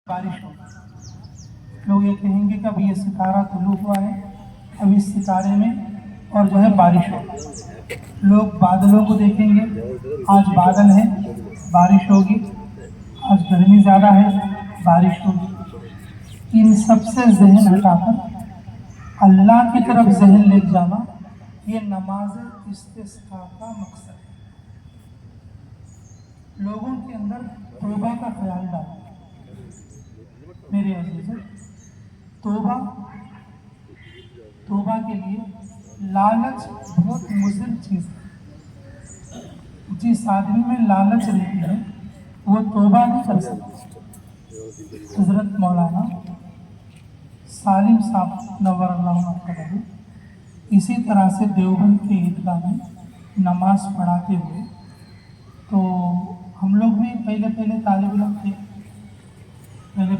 बारिश हो, लोग ये कहेंगे कि अब ये सितारा तुलू हुआ है, अब इस सितारे में और जो है बारिश हो। लोग बादलों को देखेंगे, आज बादल है बारिश होगी, आज गर्मी ज़्यादा है बारिश होगी। इन सबसे जहन हटाकर अल्लाह की तरफ जहन ले जाना, ये नमाज इस्तिस्का का मकसद है। लोगों के अंदर तौबा का ख्याल डालो। मेरे अजीज़ों, तौबा के लिए लालच बहुत मुज़िल चीज़ है। जिस आदमी में लालच रहती है वो तौबा नहीं कर सकता। हज़रत मौलाना सालिम साहब नव्वरल्लाहु मरकज़हू इसी तरह से देवबंद के ईदगाह में नमाज पढ़ाते हुए, तो हम लोग भी पहले तालिब इल्म थे, पहले